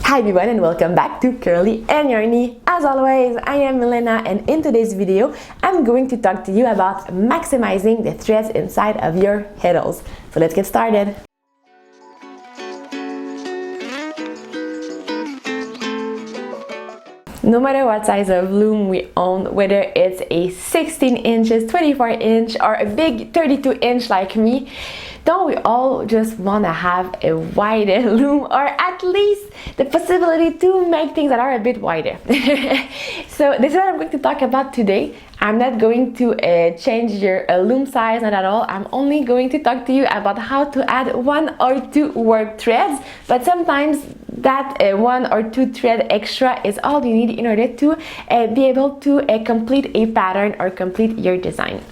Hi everyone and welcome back to Curly and Yarny. As always, I am Milena and in today's video, I'm going to talk to you about maximizing the threads inside of your heddles. So let's get started. No matter what size of loom we own, whether it's a 16 inches, 24 inch or a big 32 inch like me, don't we all just want to have a wider loom, or at least the possibility to make things that are a bit wider? So this is what I'm going to talk about today. I'm not going to change your loom size, not at all. I'm only going to talk to you about how to add 1 or 2 warp threads, but sometimes that 1 or 2 thread extra is all you need in order to be able to complete a pattern or complete your design.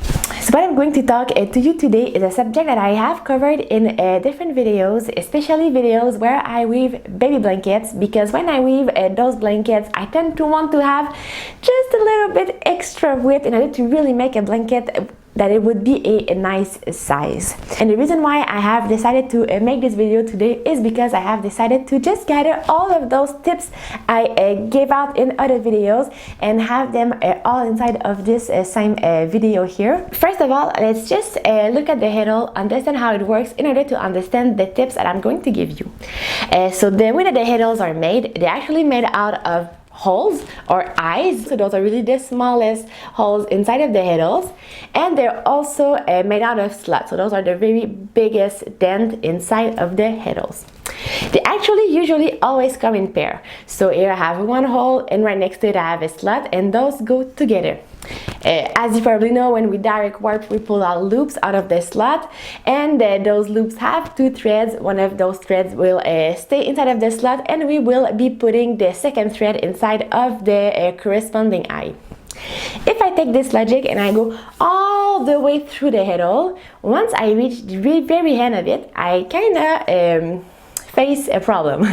So what I'm going to talk to you today is a subject that I have covered in different videos, especially videos where I weave baby blankets, because when I weave those blankets, I tend to want to have just a little bit extra width in order to really make a blanket that it would be a nice size. And the reason why I have decided to make this video today is because I have decided to just gather all of those tips I gave out in other videos and have them all inside of this same video here. First of all, let's just look at the heddle, understand how it works in order to understand the tips that I'm going to give you. So the way that the heddles are made, they're actually made out of holes or eyes. So those are really the smallest holes inside of the heddles, and they're also made out of slots. So those are the very biggest dent inside of the heddles. They actually usually always come in pair. So here I have one hole and right next to it I have a slot, and those go together. As you probably know, when we direct warp, we pull out loops out of the slot, and those loops have 2 threads. One of those threads will stay inside of the slot, and we will be putting the second thread inside of the corresponding eye. If I take this logic and I go all the way through the heddle, once I reach the very end of it, I kind of face a problem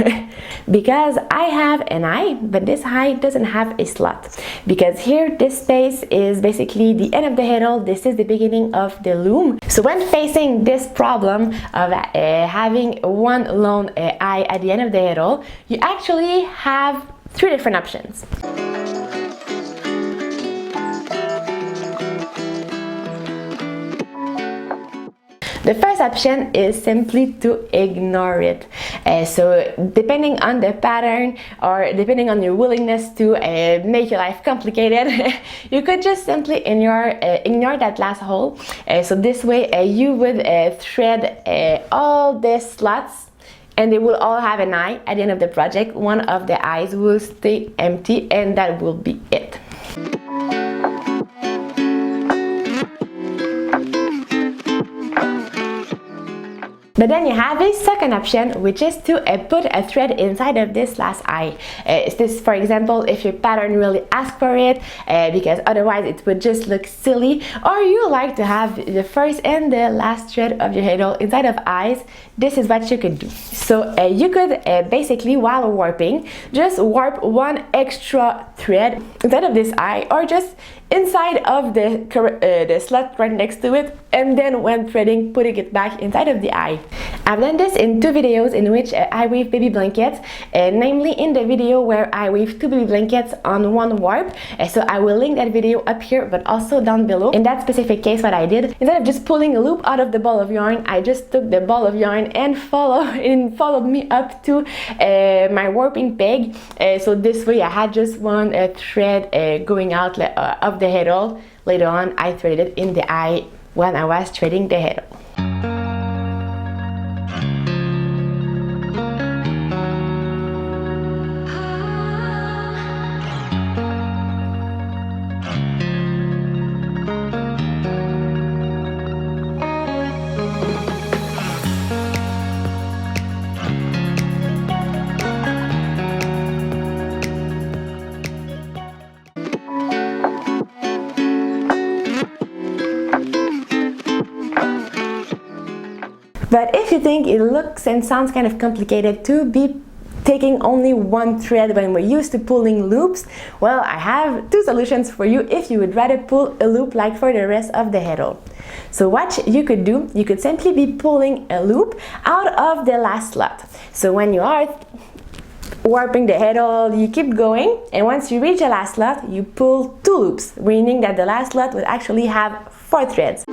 because I have an eye, but this eye doesn't have a slot, because here this space is basically the end of the heddle, this is the beginning of the loom. So when facing this problem of having one lone eye at the end of the heddle, you actually have 3 different options. The first option is simply to ignore it. So depending on the pattern or depending on your willingness to make your life complicated, you could just simply ignore that last hole. So this way you would thread all the slots, and they will all have an eye at the end of the project. One of the eyes will stay empty, and that will be it. But then you have a second option, which is to put a thread inside of this last eye. Is this, for example, if your pattern really asks for it, because otherwise it would just look silly, or you like to have the first and the last thread of your heddle inside of eyes, this is what you could do. So you could basically, while warping, just warp 1 extra thread inside of this eye, or just inside of the slot right next to it, and then when threading, putting it back inside of the eye. I've done this in 2 videos in which I weave baby blankets, namely in the video where I weave 2 baby blankets on 1 warp. So I will link that video up here, but also down below. In that specific case, what I did, instead of just pulling a loop out of the ball of yarn, I just took the ball of yarn and followed me up to my warping peg. So this way I had just 1 thread going out of the heddle. Later on, I threaded it in the eye when I was threading the heddle. But if you think it looks and sounds kind of complicated to be taking only 1 thread when we're used to pulling loops, well, I have 2 solutions for you if you would rather pull a loop like for the rest of the heddle. So what you could do, you could simply be pulling a loop out of the last slot. So when you are warping the heddle, you keep going, and once you reach the last slot, you pull 2 loops, meaning that the last slot will actually have 4 threads.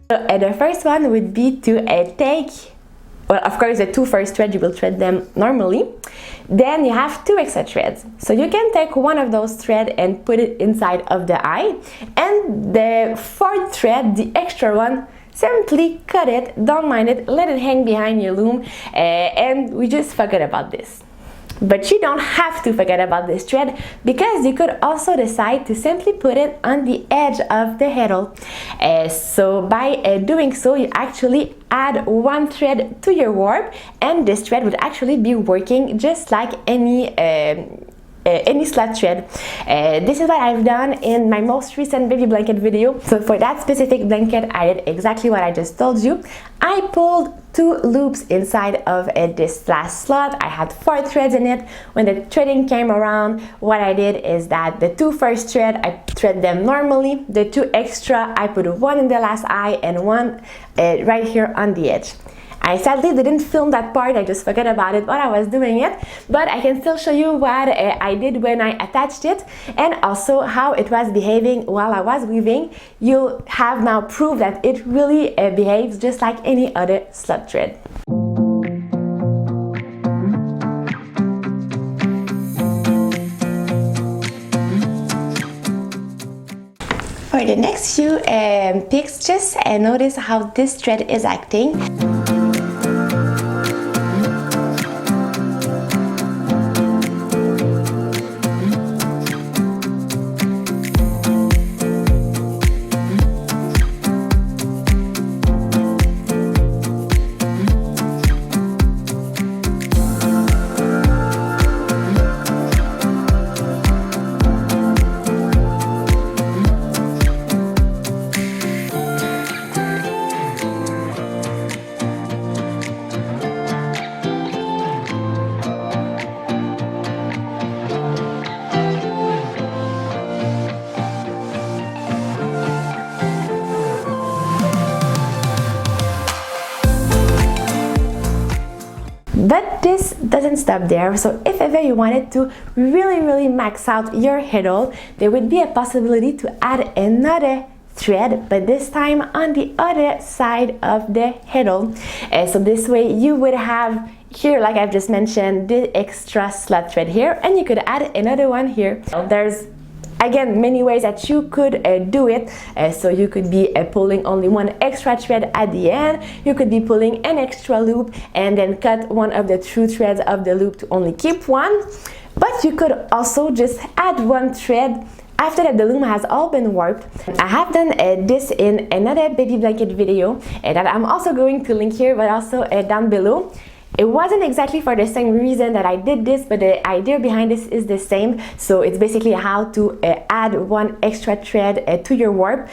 The first one would be to take, well, of course, the 2 first threads, you will thread them normally. Then you have 2 extra threads. So you can take one of those threads and put it inside of the eye. And the 4th thread, the extra one, simply cut it, don't mind it, let it hang behind your loom, and we just forget about this. But you don't have to forget about this thread, because you could also decide to simply put it on the edge of the heddle. So by doing so, you actually add 1 thread to your warp, and this thread would actually be working just like any slot thread. This is what I've done in my most recent baby blanket video. So for that specific blanket, I did exactly what I just told you. I pulled 2 loops inside of this last slot. I had 4 threads in it. When the threading came around, what I did is that the 2 first thread, I thread them normally. The 2 extra, I put 1 in the last eye and 1 right here on the edge. I sadly didn't film that part, I just forgot about it while I was doing it, but I can still show you what I did when I attached it, and also how it was behaving while I was weaving. You'll have now proof that it really behaves just like any other slot thread. For the next few picks, just notice how this thread is acting. But this doesn't stop there. So if ever you wanted to really max out your heddle, there would be a possibility to add another thread, but this time on the other side of the heddle. So this way you would have here, like I've just mentioned, the extra slot thread here, and you could add another one here. There's again many ways that you could do it. So you could be pulling only 1 extra thread at the end. You could be pulling an extra loop and then cut one of the 2 threads of the loop to only keep 1. But you could also just add 1 thread after that the loom has all been warped. I have done this in another baby blanket video that I'm also going to link here, but also down below. It wasn't exactly for the same reason that I did this, but the idea behind this is the same. So it's basically how to add 1 extra thread to your warp.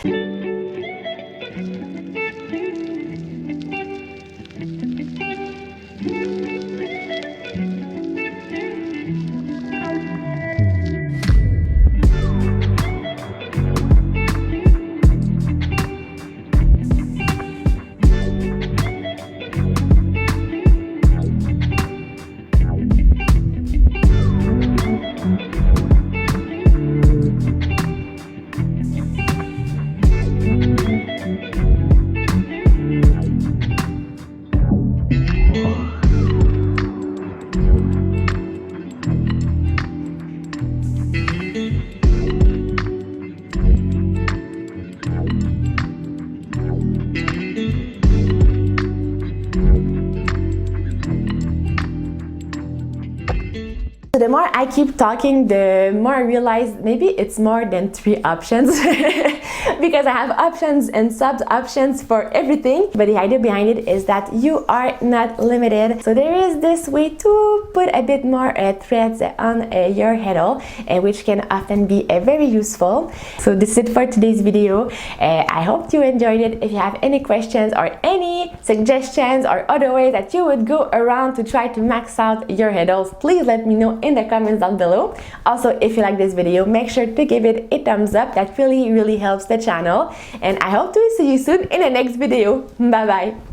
The more I keep talking, the more I realize maybe it's more than 3 options because I have options and sub options for everything. But the idea behind it is that you are not limited. So there is this way to put a bit more threads on your heddle, which can often be very useful. So this is it for today's video. I hope you enjoyed it. If you have any questions or any suggestions or other ways that you would go around to try to max out your heddles, please let me know in the comments down below. Also, if you like this video, make sure to give it a thumbs up. That really helps the channel. And I hope to see you soon in the next video. Bye bye.